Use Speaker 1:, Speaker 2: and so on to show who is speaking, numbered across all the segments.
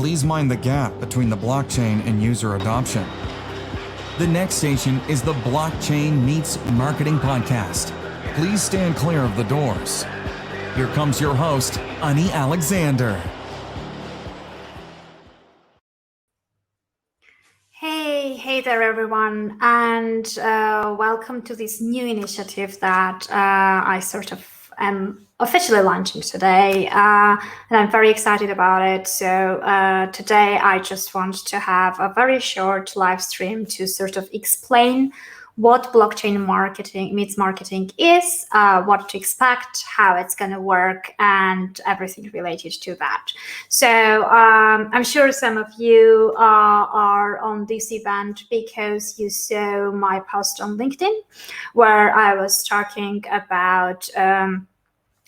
Speaker 1: please mind the gap between the blockchain and user adoption. The next station is the Blockchain Meets Marketing podcast. Please stand clear of the doors. Here comes your host, Ani Alexander.
Speaker 2: Hey there, everyone, and welcome to this new initiative that I sort of am officially launching today, and I'm very excited about it. So today I just want to have a very short live stream to sort of explain what blockchain meets marketing is, what to expect, how it's going to work, and everything related to that. So I'm sure some of you are on this event because you saw my post on LinkedIn where I was talking about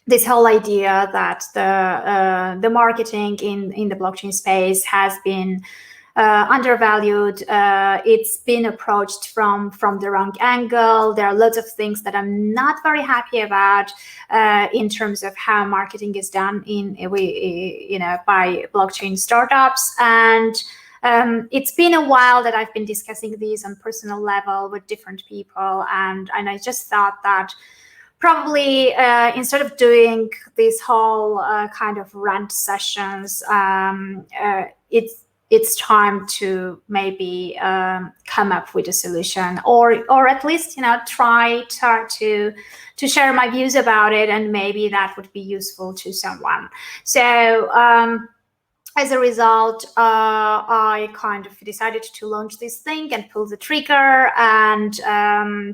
Speaker 2: this whole idea that the marketing in the blockchain space has been undervalued. It's been approached from the wrong angle. There are lots of things that I'm not very happy about in terms of how marketing is done by blockchain startups. And it's been a while that I've been discussing these on personal level with different people, and I just thought that probably instead of doing this whole kind of rant sessions, it's time to maybe come up with a solution, or at least try to share my views about it, and maybe that would be useful to someone. So as a result, I kind of decided to launch this thing and pull the trigger. And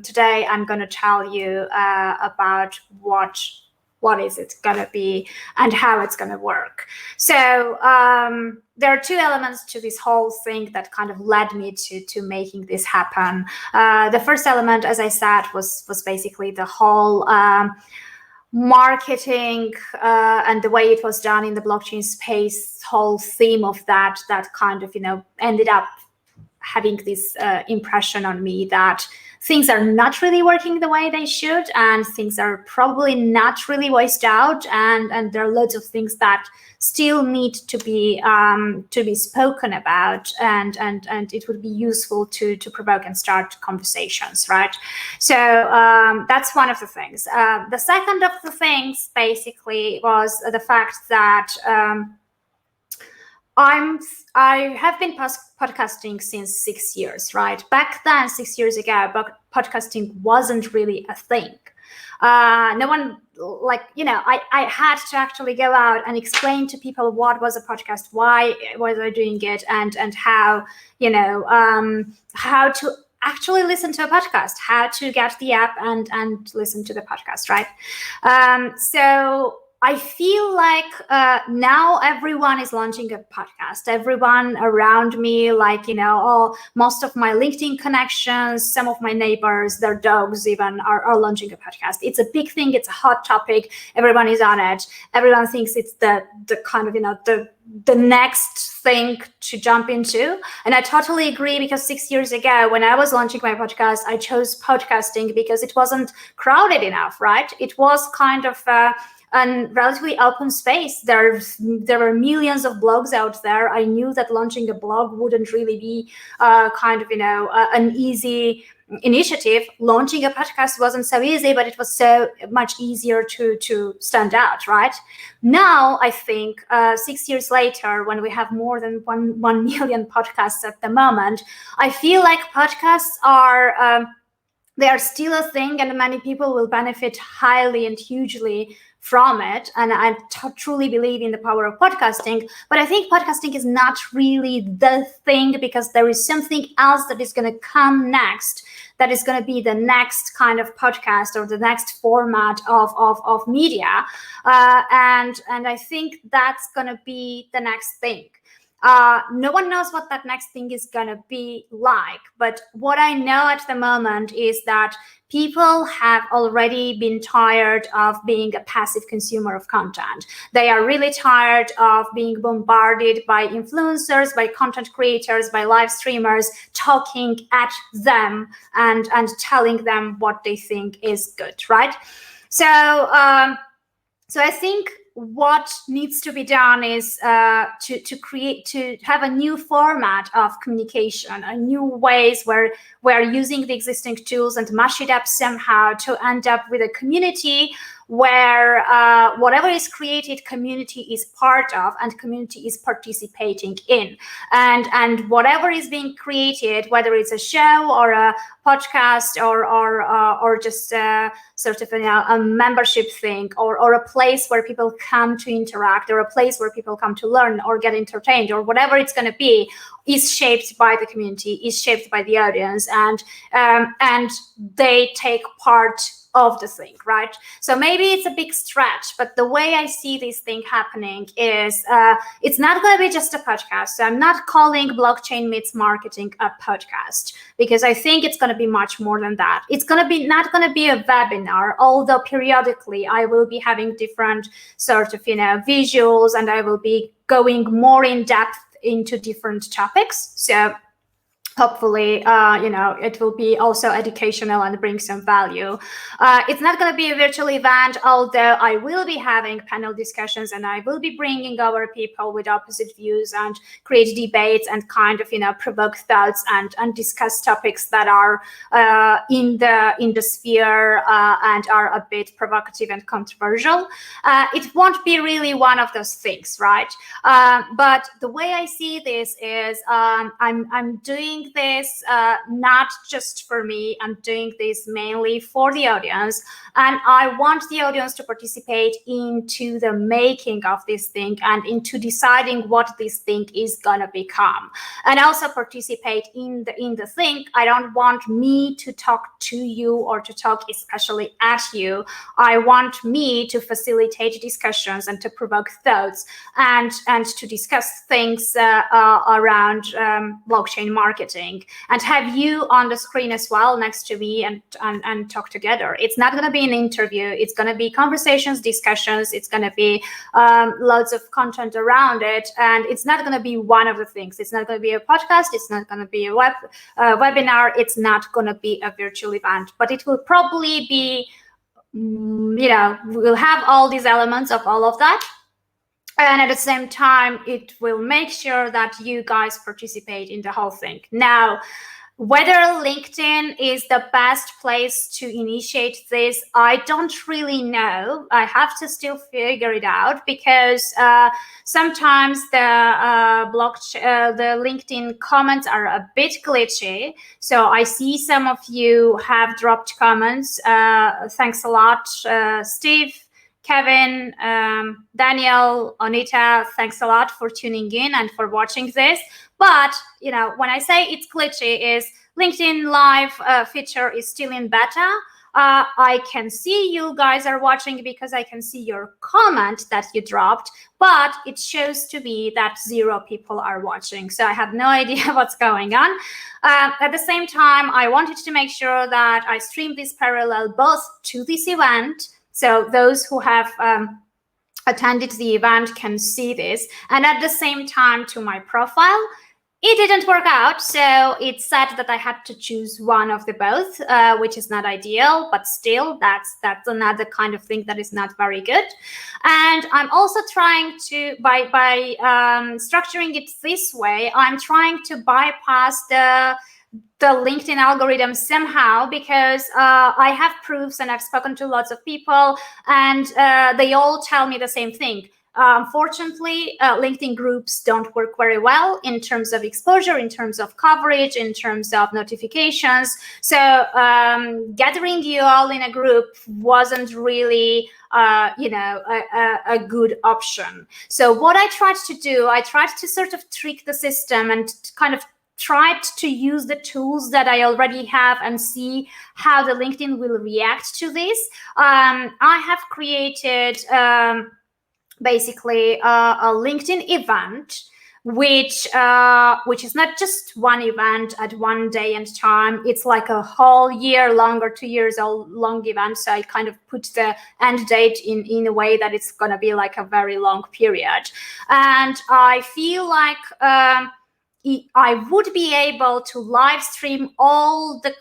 Speaker 2: today I'm going to tell you about what is it going to be and how it's going to work. So there are two elements to this whole thing that kind of led me to making this happen. The first element, as I said, was basically the whole marketing and the way it was done in the blockchain space, whole theme of that kind of ended up having this impression on me that things are not really working the way they should, and things are probably not really voiced out, and there are loads of things that still need to be spoken about, and it would be useful to provoke and start conversations, right? So that's one of the things. The second of the things basically was the fact that I have been podcasting since 6 years, right? Back then, 6 years ago, podcasting wasn't really a thing. No one, I had to actually go out and explain to people what was a podcast, why was I doing it, and how, how to actually listen to a podcast, how to get the app and listen to the podcast, right? So I feel like now everyone is launching a podcast. Everyone around me, most of my LinkedIn connections, some of my neighbors, their dogs even are launching a podcast. It's a big thing. It's a hot topic. Everyone is on it. Everyone thinks it's the kind of, the next thing to jump into. And I totally agree, because 6 years ago, when I was launching my podcast, I chose podcasting because it wasn't crowded enough, right? It was kind of a relatively open space. There were millions of blogs out there. I knew that launching a blog wouldn't really be an easy initiative. Launching a podcast wasn't so easy, but it was so much easier to stand out, right? Now, I think 6 years later, when we have more than 1 million podcasts at the moment, I feel like podcasts are they are still a thing, and many people will benefit highly and hugely from it. And I truly believe in the power of podcasting, but I think podcasting is not really the thing, because there is something else that is going to come next, that is going to be the next kind of podcast or the next format of media. And I think that's going to be the next thing. No one knows what that next thing is going to be like. But what I know at the moment is that people have already been tired of being a passive consumer of content. They are really tired of being bombarded by influencers, by content creators, by live streamers talking at them and telling them what they think is good, right? So I think what needs to be done is to have a new format of communication, a new ways where we're using the existing tools and mash it up somehow to end up with a community where whatever is created, community is part of and community is participating in, and whatever is being created, whether it's a show or a podcast or just sort of a membership thing or a place where people come to interact or a place where people come to learn or get entertained or whatever it's going to be, is shaped by the community, is shaped by the audience, and they take part of the thing, right? So maybe it's a big stretch, but the way I see this thing happening is it's not going to be just a podcast. So I'm not calling Blockchain Meets Marketing a podcast, because I think it's going to be much more than that. It's going to be not going to be a webinar, although periodically I will be having different sort of, visuals, and I will be going more in depth into different topics. So hopefully, it will be also educational and bring some value. It's not going to be a virtual event, although I will be having panel discussions and I will be bringing over people with opposite views and create debates and kind of, provoke thoughts and discuss topics that are in the sphere and are a bit provocative and controversial. It won't be really one of those things, right? But the way I see this is I'm doing this not just for me. I'm doing this mainly for the audience, and I want the audience to participate into the making of this thing and into deciding what this thing is gonna become, and also participate in the thing. I don't want me to talk to you or to talk especially at you. I want me to facilitate discussions and to provoke thoughts and to discuss things around blockchain marketing, and have you on the screen as well next to me and talk together. It's not going to be an interview. It's going to be conversations, discussions. It's going to be loads of content around it, and it's not going to be one of the things. It's not going to be a podcast. It's not going to be a webinar. It's not going to be a virtual event, but it will probably be, we'll have all these elements of all of that. And at the same time, it will make sure that you guys participate in the whole thing. Now, whether LinkedIn is the best place to initiate this, I don't really know. I have to still figure it out, because sometimes the LinkedIn comments are a bit glitchy. So I see some of you have dropped comments. Thanks a lot, Steve, Kevin, Daniel, Anita, thanks a lot for tuning in and for watching this. But, when I say it's glitchy, is LinkedIn Live feature is still in beta. I can see you guys are watching because I can see your comment that you dropped, but it shows to me that 0 people are watching. So I have no idea what's going on. At the same time, I wanted to make sure that I stream this parallel both to this event, so those who have attended the event can see this, and at the same time to my profile. It didn't work out, so it said that I had to choose one of the both, which is not ideal, but still, that's another kind of thing that is not very good. And I'm also trying to, by structuring it this way, I'm trying to bypass the LinkedIn algorithm somehow, because I have proofs and I've spoken to lots of people, and they all tell me the same thing. Unfortunately, LinkedIn groups don't work very well in terms of exposure, in terms of coverage, in terms of notifications. So gathering you all in a group wasn't really a good option. So what I tried to do, I tried to sort of trick the system and kind of tried to use the tools that I already have and see how the LinkedIn will react to this. I have created basically a LinkedIn event, which is not just one event at one day and time. It's like a whole year long or 2 years long event. So I kind of put the end date in a way that it's going to be like a very long period. And I feel like I would be able to live stream all the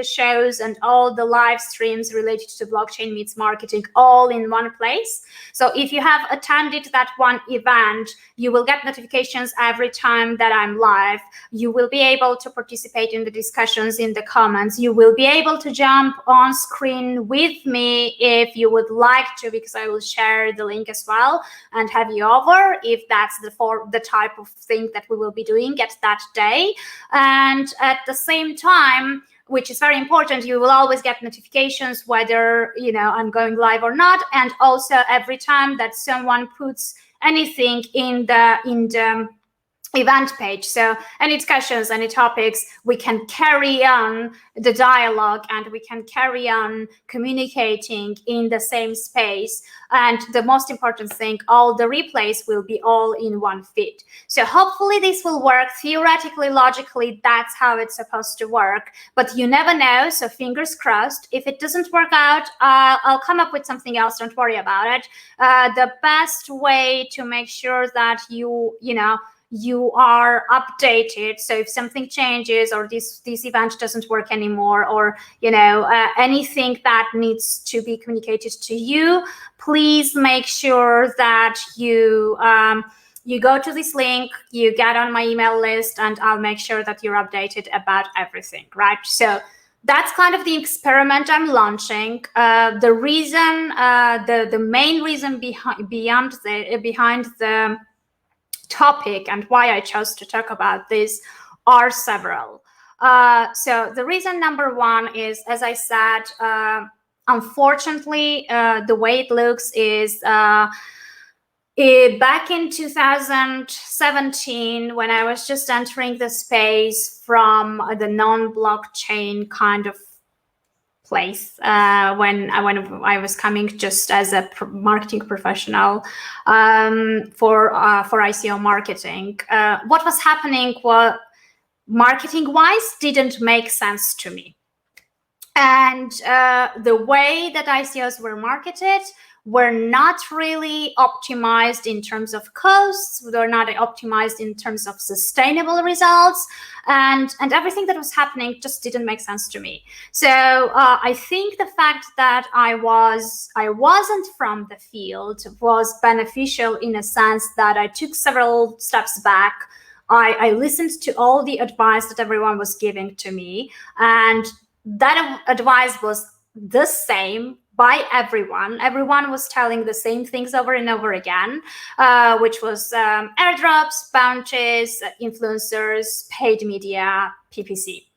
Speaker 2: shows and all the live streams related to blockchain meets marketing all in one place. So if you have attended that one event, you will get notifications every time that I'm live. You will be able to participate in the discussions in the comments. You will be able to jump on screen with me if you would like to, because I will share the link as well and have you over if that's the type of thing that we will be doing at that day. And at the same time, which is very important, you will always get notifications whether I'm going live or not. And also every time that someone puts anything in the event page, so any discussions, any topics, we can carry on the dialogue and we can carry on communicating in the same space. And the most important thing, all the replays will be all in one feed. So hopefully this will work. Theoretically, logically, that's how it's supposed to work, but you never know. So fingers crossed. If it doesn't work out, I'll come up with something else. Don't worry about it. The best way to make sure that you are updated, so if something changes or this event doesn't work anymore, or anything that needs to be communicated to you, please make sure that you go to this link, you get on my email list, and I'll make sure that you're updated about everything, right? So that's kind of the experiment I'm launching. The reason, the main reason behind the topic and why I chose to talk about this are several. So the reason number one is, as I said, unfortunately, the way it looks is back in 2017, when I was just entering the space from the non-blockchain kind of place, when I was coming just as a marketing professional for ICO marketing. What was happening was, marketing-wise, didn't make sense to me. And the way that ICOs were marketed were not really optimized in terms of costs. They're not optimized in terms of sustainable results, and everything that was happening just didn't make sense to me. So I think the fact that I wasn't from the field was beneficial in a sense that I took several steps back. I listened to all the advice that everyone was giving to me, and that advice was the same by everyone. Everyone was telling the same things over and over again, which was airdrops, bounties, influencers, paid media, PPC.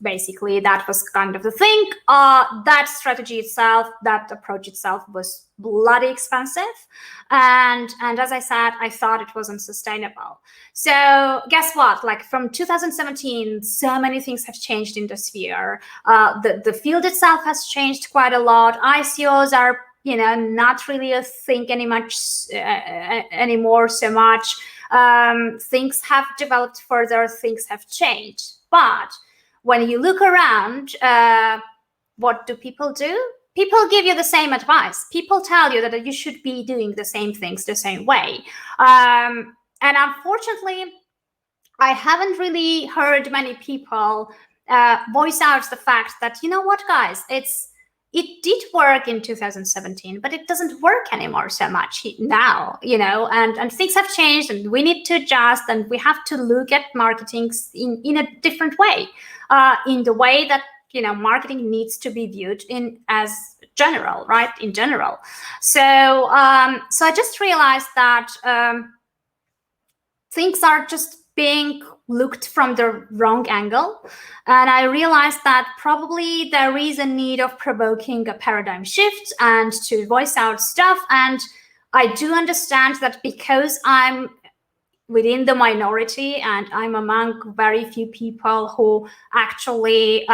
Speaker 2: Basically, that was kind of the thing. That strategy itself, that approach itself was bloody expensive. And as I said, I thought it wasn't sustainable. So guess what? Like from 2017, so many things have changed in the sphere. The field itself has changed quite a lot. ICOs are, not really a thing anymore so much. Things have developed further, things have changed. But when you look around, what do? People give you the same advice. People tell you that you should be doing the same things the same way. And unfortunately, I haven't really heard many people voice out the fact that, you know what, guys, it did work in 2017, but it doesn't work anymore so much now, and things have changed, and we need to adjust, and we have to look at marketing in a different way, in the way that marketing needs to be viewed as general, right? In general. So I just realized that things are just being looked from the wrong angle. And I realized that probably there is a need of provoking a paradigm shift and to voice out stuff. And I do understand that because I'm within the minority and I'm among very few people who actually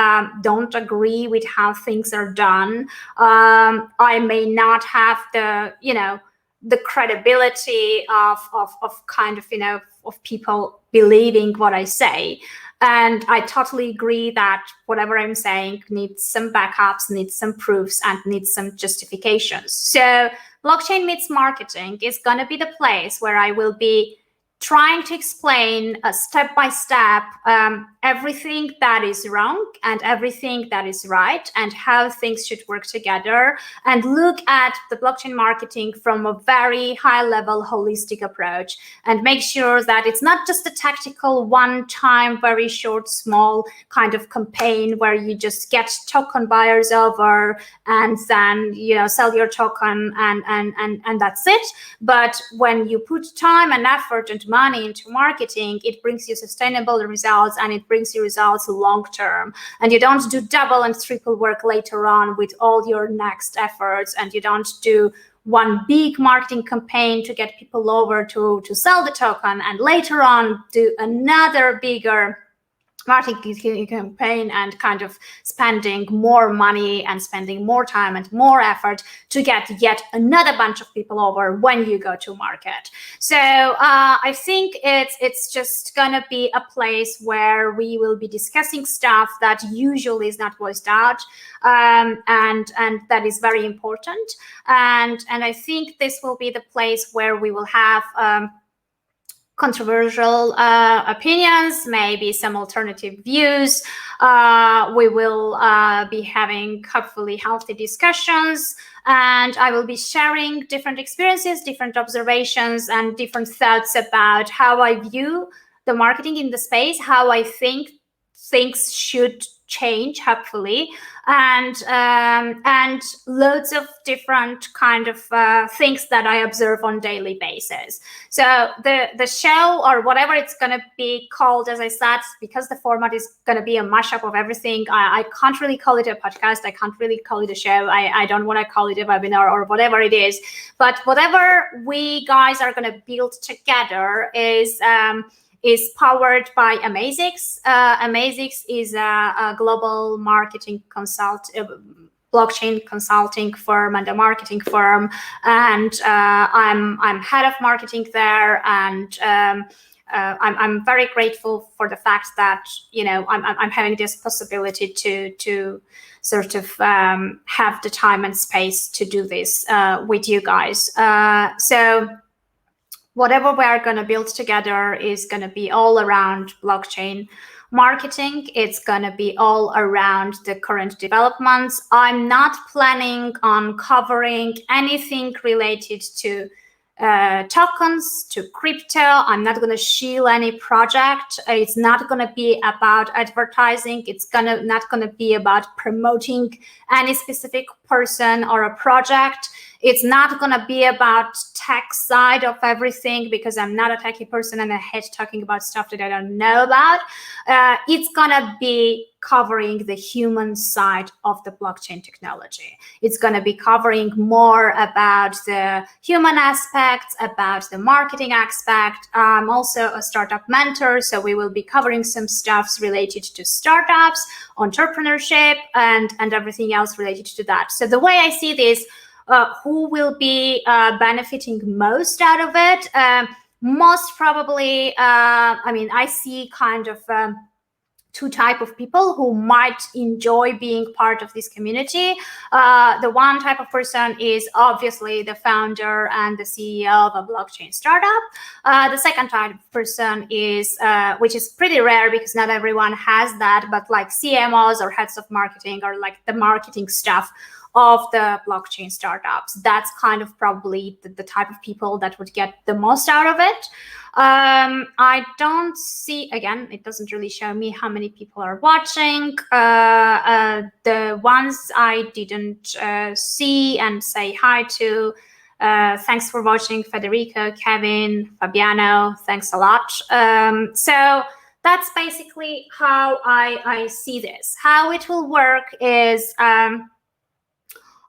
Speaker 2: don't agree with how things are done, I may not have the credibility of kind of of people believing what I say. And I totally agree that whatever I'm saying needs some backups, needs some proofs, and needs some justifications. So blockchain meets marketing is going to be the place where I will be trying to explain step by step everything that is wrong and everything that is right and how things should work together, and look at the blockchain marketing from a very high level holistic approach, and make sure that it's not just a tactical one-time very short small kind of campaign where you just get token buyers over and then sell your token and that's it. But when you put time and effort and money into marketing, it brings you sustainable results, and it brings you results long term. And you don't do double and triple work later on with all your next efforts, and you don't do one big marketing campaign to get people over to sell the token, and later on do another bigger marketing campaign and kind of spending more money and spending more time and more effort to get yet another bunch of people over when you go to market. So I think it's just gonna be a place where we will be discussing stuff that usually is not voiced out, and that is very important. And I think this will be the place where we will have controversial opinions, maybe some alternative views. We will be having hopefully healthy discussions, and I will be sharing different experiences, different observations, and different thoughts about how I view the marketing in the space, how I think things should change, hopefully, and loads of different kind of things that I observe on daily basis. So the show, or whatever it's going to be called, as I said, because the format is going to be a mashup of everything, I can't really call it a podcast. I can't really call it a show. I don't want to call it a webinar or whatever it is. But whatever we guys are going to build together is powered by Amazix. Amazix is a global marketing blockchain consulting firm and a marketing firm, and I'm head of marketing there, and I'm very grateful for the fact that I'm having this possibility to sort of have the time and space to do this with you guys. So whatever we are going to build together is going to be all around blockchain marketing. It's going to be all around the current developments. I'm not planning on covering anything related to tokens, to crypto. I'm not going to shield any project. It's not going to be about advertising. It's not going to be about promoting any specific person or a project. It's not going to be about tech side of everything, because I'm not a techie person and I hate talking about stuff that I don't know about. It's going to be covering the human side of the blockchain technology. It's going to be covering more about the human aspects, about the marketing aspect. I'm also a startup mentor, so we will be covering some stuffs related to startups, entrepreneurship, and everything else related to that. So the way I see this, who will be benefiting most out of it? Most probably, I see kind of two type of people who might enjoy being part of this community. The one type of person is obviously the founder and the CEO of a blockchain startup. The second type of person is, which is pretty rare because not everyone has that, but like CMOs or heads of marketing, or like the marketing stuff of the blockchain startups. That's kind of probably the type of people that would get the most out of it. I don't see, again, it doesn't really show me how many people are watching. The ones I didn't see and say hi to, thanks for watching, Federico, Kevin, Fabiano, thanks a lot. So that's basically how I see this. How it will work is,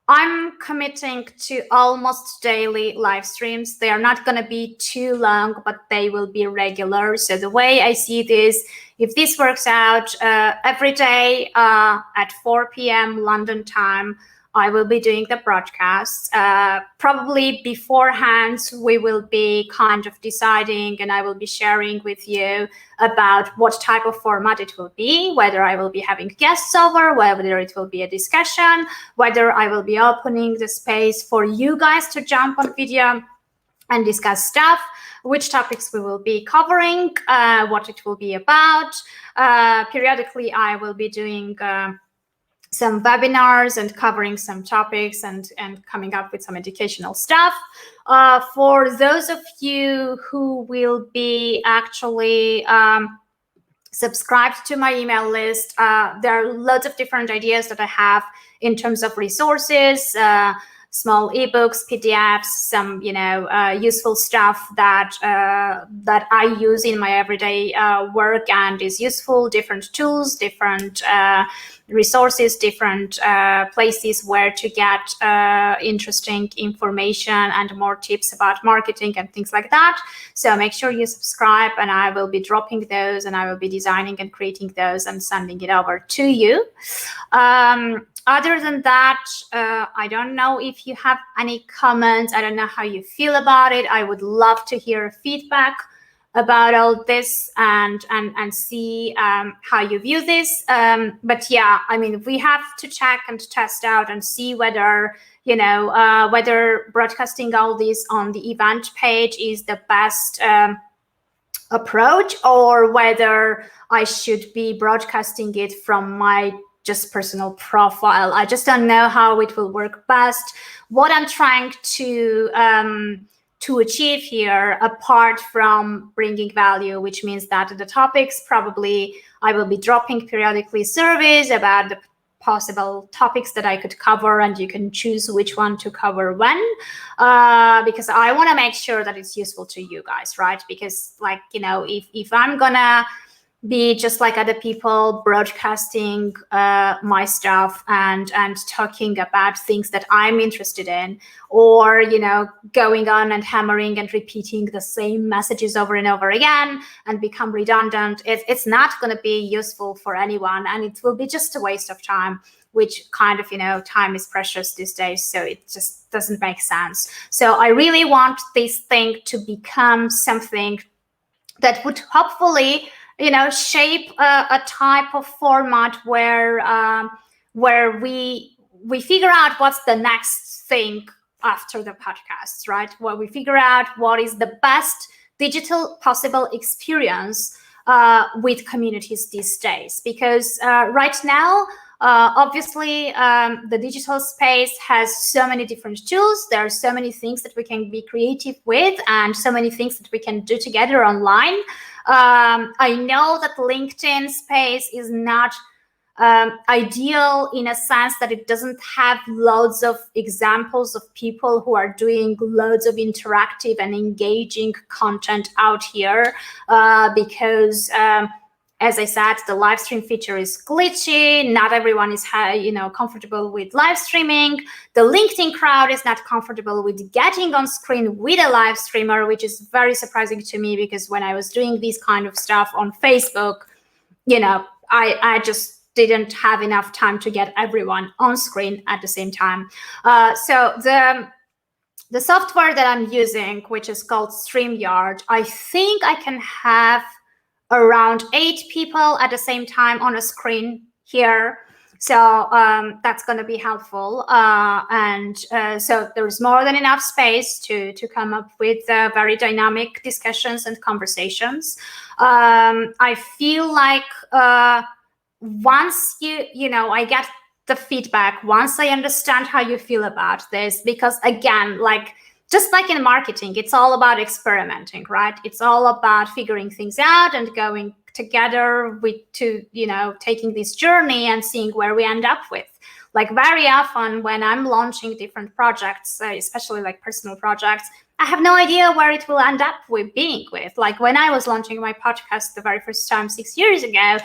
Speaker 2: I'm committing to almost daily live streams. They are not going to be too long, but they will be regular. So the way I see this, if this works out, every day at 4 p.m. London time, I will be doing the broadcasts. Probably beforehand, we will be kind of deciding, and I will be sharing with you about what type of format it will be, whether I will be having guests over, whether it will be a discussion, whether I will be opening the space for you guys to jump on video and discuss stuff. which topics we will be covering, what it will be about. Periodically, I will be doing some webinars and covering some topics and coming up with some educational stuff. For those of you who will be actually subscribed to my email list, there are loads of different ideas that I have in terms of resources, small ebooks, PDFs, some useful stuff that I use in my everyday work and is useful. Different tools, different resources, different places where to get interesting information and more tips about marketing and things like that. So make sure you subscribe, and I will be dropping those, and I will be designing and creating those and sending it over to you. Other than that, I don't know if you have any comments. I don't know how you feel about it. I would love to hear feedback about all this and see how you view this. But yeah, I mean, we have to check and test out and see whether whether broadcasting all this on the event page is the best approach, or whether I should be broadcasting it from my just personal profile. I just don't know how it will work best. What I'm trying to achieve here, apart from bringing value, which means that the topics, probably I will be dropping periodically surveys about the possible topics that I could cover, and you can choose which one to cover when, because I want to make sure that it's useful to you guys, right? Because if I'm gonna be just like other people broadcasting my stuff and talking about things that I'm interested in, or going on and hammering and repeating the same messages over and over again and become redundant, it's not going to be useful for anyone, and it will be just a waste of time, which kind of time is precious these days, so it just doesn't make sense. So I really want this thing to become something that would hopefully shape a type of format where we figure out what's the next thing after the podcasts, right? Where we figure out what is the best digital possible experience with communities these days. Because right now, obviously, the digital space has so many different tools. There are so many things that we can be creative with, and so many things that we can do together online. I know that LinkedIn space is not ideal in a sense that it doesn't have loads of examples of people who are doing loads of interactive and engaging content out here, because as I said, the live stream feature is glitchy. Not everyone is comfortable with live streaming. The LinkedIn crowd is not comfortable with getting on screen with a live streamer, which is very surprising to me, because when I was doing this kind of stuff on Facebook, I just didn't have enough time to get everyone on screen at the same time. So the software that I'm using, which is called StreamYard, I think I can have around 8 people at the same time on a screen here. So that's going to be helpful. So there's more than enough space to come up with very dynamic discussions and conversations. I feel like once I get the feedback, once I understand how you feel about this, because again, just like in marketing, it's all about experimenting, right? It's all about figuring things out and going together taking this journey and seeing where we end up with. Very often when I'm launching different projects, especially personal projects, I have no idea where it will end up with being with. When I was launching my podcast the very first time 6 years ago,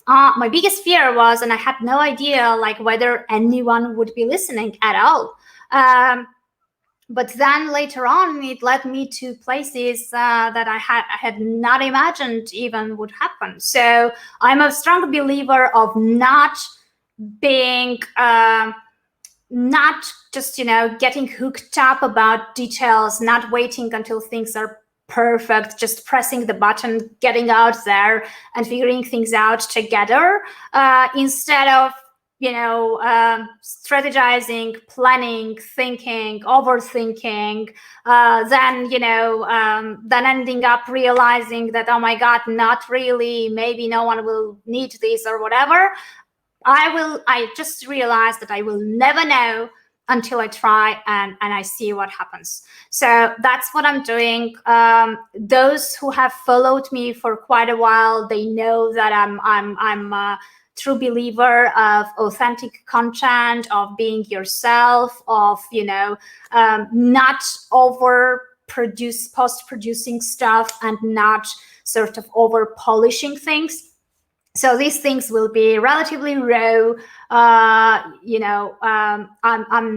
Speaker 2: my biggest fear was, and I had no idea whether anyone would be listening at all. But then later on, it led me to places that I had not imagined even would happen. So I'm a strong believer of not being, not just, getting hooked up about details, not waiting until things are perfect, just pressing the button, getting out there and figuring things out together, instead of strategizing, planning, thinking, overthinking, then ending up realizing that, oh my God, not really, maybe no one will need this or whatever. I just realized that I will never know until I try and I see what happens. So that's what I'm doing. Those who have followed me for quite a while, they know that I'm a true believer of authentic content, of being yourself, of not post-producing stuff, and not sort of over polishing things. So these things will be relatively raw. I'm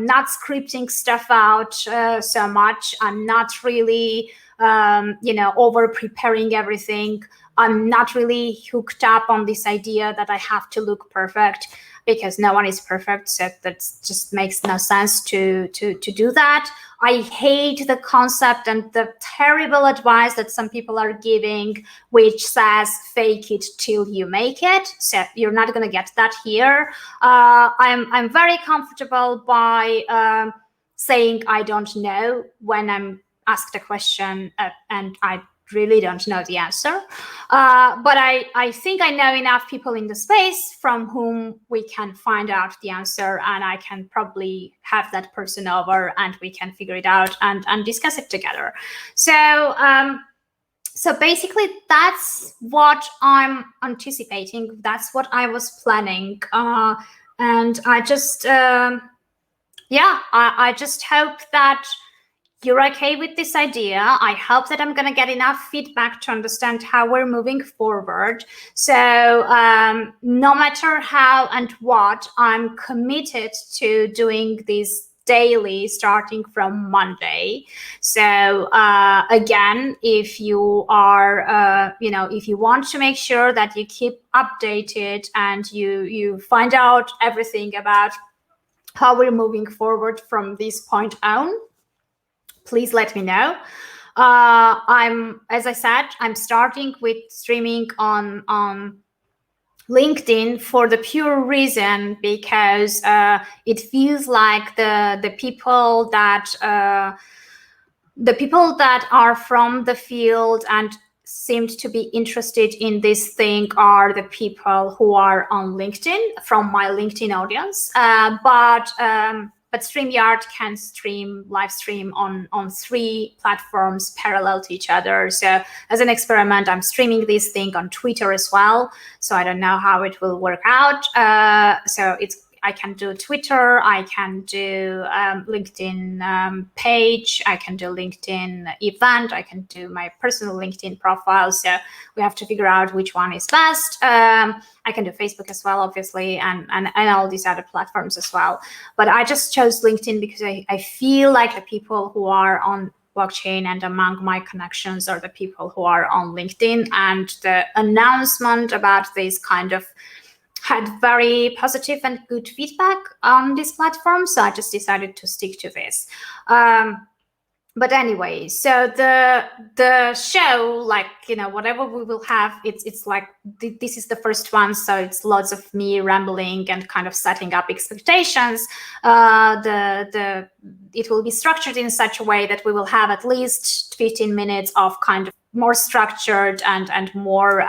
Speaker 2: not scripting stuff out so much. I'm not really, over preparing everything. I'm not really hooked up on this idea that I have to look perfect, because no one is perfect. So that just makes no sense to do that. I hate the concept and the terrible advice that some people are giving, which says fake it till you make it. So you're not going to get that here. I'm very comfortable by saying I don't know when I'm asked a question and I really don't know the answer. But I think I know enough people in the space from whom we can find out the answer, and I can probably have that person over and we can figure it out and discuss it together. So basically that's what I'm anticipating. That's what I was planning. And I just, I just hope that you're okay with this idea. I hope that I'm going to get enough feedback to understand how we're moving forward. So no matter how and what, I'm committed to doing this daily starting from Monday. So again, if you are, if you want to make sure that you keep updated and you find out everything about how we're moving forward from this point on, please let me know. As I said, I'm starting with streaming on LinkedIn for the pure reason because it feels like the people that are from the field and seemed to be interested in this thing are the people who are on LinkedIn from my LinkedIn audience. But StreamYard can live stream on 3 platforms parallel to each other. So as an experiment, I'm streaming this thing on Twitter as well. So I don't know how it will work out. I can do Twitter, I can do LinkedIn page, I can do LinkedIn event, I can do my personal LinkedIn profile. So we have to figure out which one is best. I can do Facebook as well, obviously, and all these other platforms as well. But I just chose LinkedIn because I feel like the people who are on blockchain and among my connections are the people who are on LinkedIn. And the announcement about this kind of had very positive and good feedback on this platform, so I just decided to stick to this. But anyway, so the show, like, whatever we will have, it's like this is the first one, so it's lots of me rambling and kind of setting up expectations. It will be structured in such a way that we will have at least 15 minutes of kind of more structured and more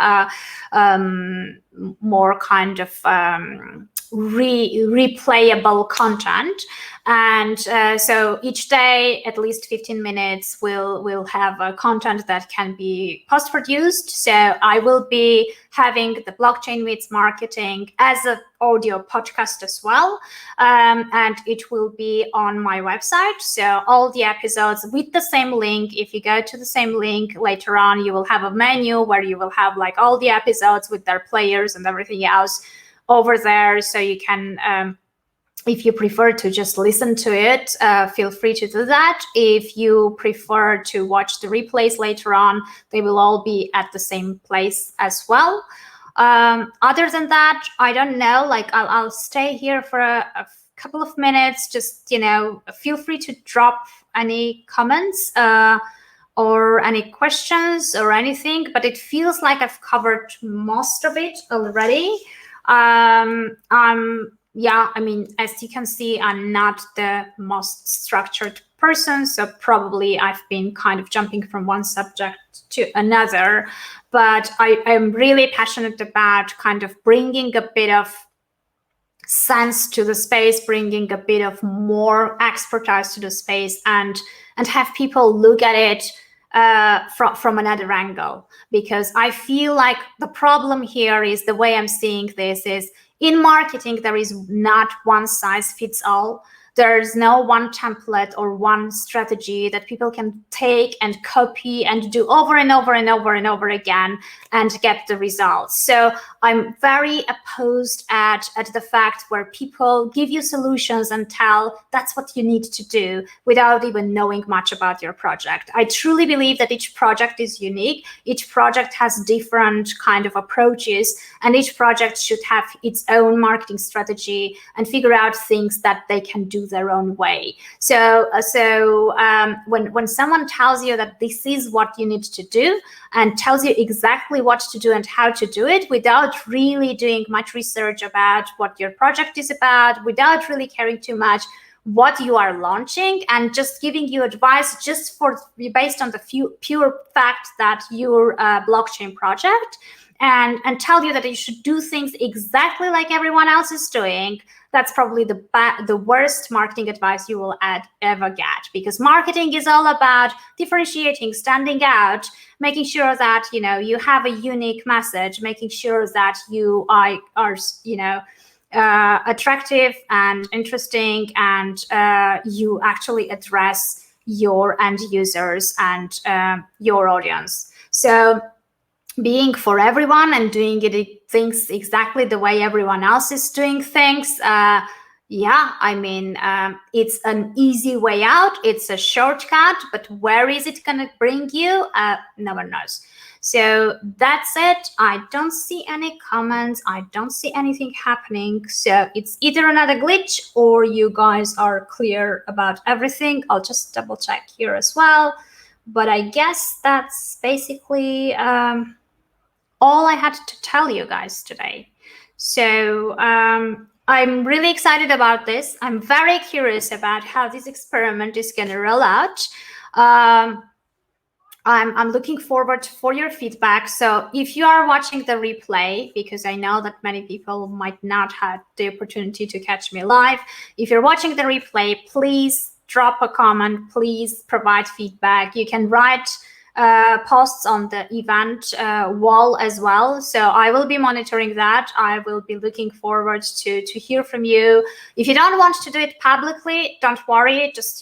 Speaker 2: kind of replayable content. And so each day, at least 15 minutes, we'll have content that can be post-produced. So I will be having the Blockchain Meets Marketing as an audio podcast as well. And it will be on my website. So all the episodes with the same link. If you go to the same link later on, you will have a menu where you will have like all the episodes with their players and everything else over there. So you can, if you prefer to just listen to it, feel free to do that. If you prefer to watch the replays later on, they will all be at the same place as well. Other than that, I don't know, like I'll stay here for a couple of minutes. Just, feel free to drop any comments or any questions or anything, but it feels like I've covered most of it already. yeah, I mean, as you can see, I'm not the most structured person, so probably I've been kind of jumping from one subject to another, but I'm really passionate about kind of bringing a bit of sense to the space, bringing a bit of more expertise to the space, and have people look at it from another angle. Because I feel like the problem here is, the way I'm seeing this is, in marketing there is not one size fits all. There's no one template or one strategy that people can take and copy and do over and over and over and over again and get the results. So I'm very opposed at the fact where people give you solutions and tell that's what you need to do without even knowing much about your project. I truly believe that each project is unique. Each project has different kind of approaches, and each project should have its own marketing strategy and figure out things that they can do their own way. So when someone tells you that this is what you need to do, and tells you exactly what to do and how to do it, without really doing much research about what your project is about, without really caring too much what you are launching, and just giving you advice just based on the pure fact that you're a blockchain project, and tell you that you should do things exactly like everyone else is doing, that's probably the worst marketing advice you will ever get. Because marketing is all about differentiating, standing out, making sure that you have a unique message, making sure that you are attractive and interesting, and you actually address your end users and your audience. So being for everyone and doing things exactly the way everyone else is doing things, it's an easy way out, it's a shortcut, but where is it going to bring you? No one knows. So that's it. I don't see any comments, I don't see anything happening, so it's either another glitch or you guys are clear about everything. I'll just double check here as well, but I guess that's basically all I had to tell you guys today. So I'm really excited about this. I'm very curious about how this experiment is going to roll out. I'm looking forward for your feedback. So if you are watching the replay, because I know that many people might not have the opportunity to catch me live, if you're watching the replay, please drop a comment, please provide feedback. You can write posts on the event wall as well. So I will be monitoring that. I will be looking forward to hear from you. If you don't want to do it publicly, don't worry. Just,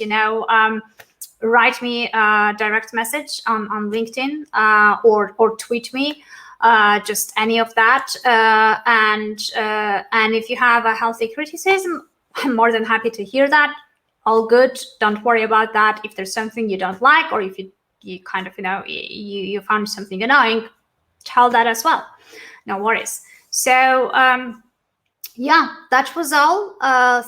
Speaker 2: write me a direct message on LinkedIn or tweet me, just any of that. And if you have a healthy criticism, I'm more than happy to hear that. All good. Don't worry about that. If there's something you don't like, or if you kind of, you found something annoying, tell that as well. No worries. So yeah, that was all.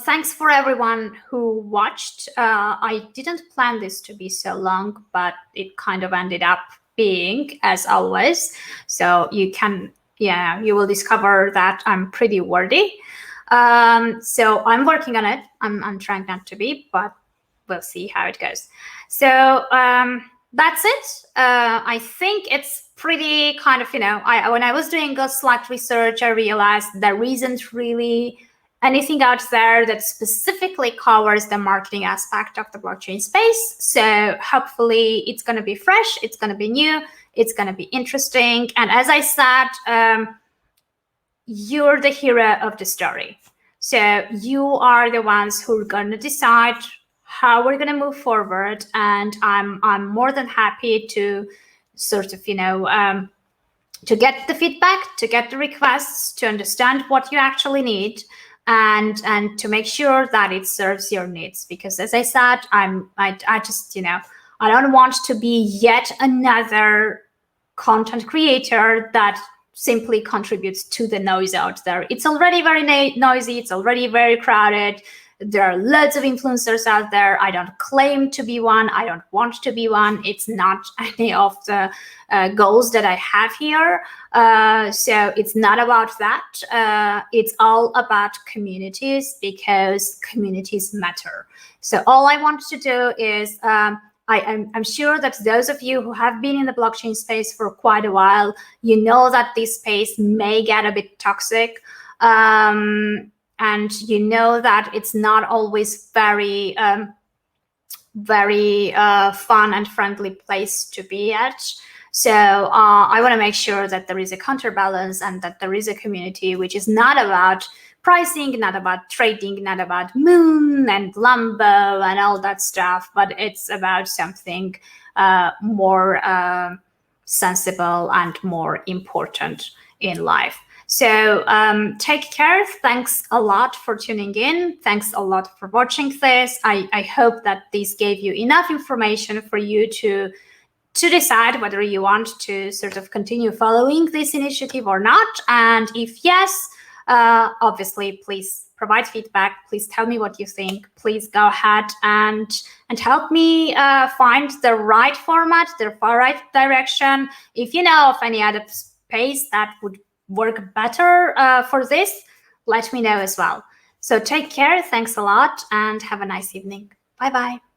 Speaker 2: Thanks for everyone who watched. I didn't plan this to be so long, but it kind of ended up being, as always. So you will discover that I'm pretty wordy. So I'm working on it. I'm trying not to be, but we'll see how it goes. So that's it. I think it's pretty kind of, when I was doing a slight research, I realized there isn't really anything out there that specifically covers the marketing aspect of the blockchain space. So hopefully it's going to be fresh, it's going to be new, it's going to be interesting. And as I said, you're the hero of the story. So you are the ones who are going to decide how we're going to move forward, and I'm more than happy to sort of to get the feedback, to get the requests, to understand what you actually need, and to make sure that it serves your needs. Because as I said, I just I don't want to be yet another content creator that simply contributes to the noise out there. It's already very noisy, it's already very crowded. There are loads of influencers out there. I don't claim to be one. I don't want to be one. It's not any of the goals that I have here. So it's not about that. It's all about communities, because communities matter. So all I want to do is, I'm sure that those of you who have been in the blockchain space for quite a while, you know that this space may get a bit toxic. And you know that it's not always very fun and friendly place to be at. So I want to make sure that there is a counterbalance, and that there is a community which is not about pricing, not about trading, not about Moon and Lambo and all that stuff, but it's about something more sensible and more important in life. So take care. Thanks a lot for tuning in. Thanks a lot for watching this. I hope that this gave you enough information for you to decide whether you want to sort of continue following this initiative or not. And if yes, obviously, please provide feedback. Please tell me what you think. Please go ahead and help me find the right format, the right direction. If you know of any other space that would work better for this, let me know as well. So take care. Thanks a lot, and have a nice evening. Bye-bye.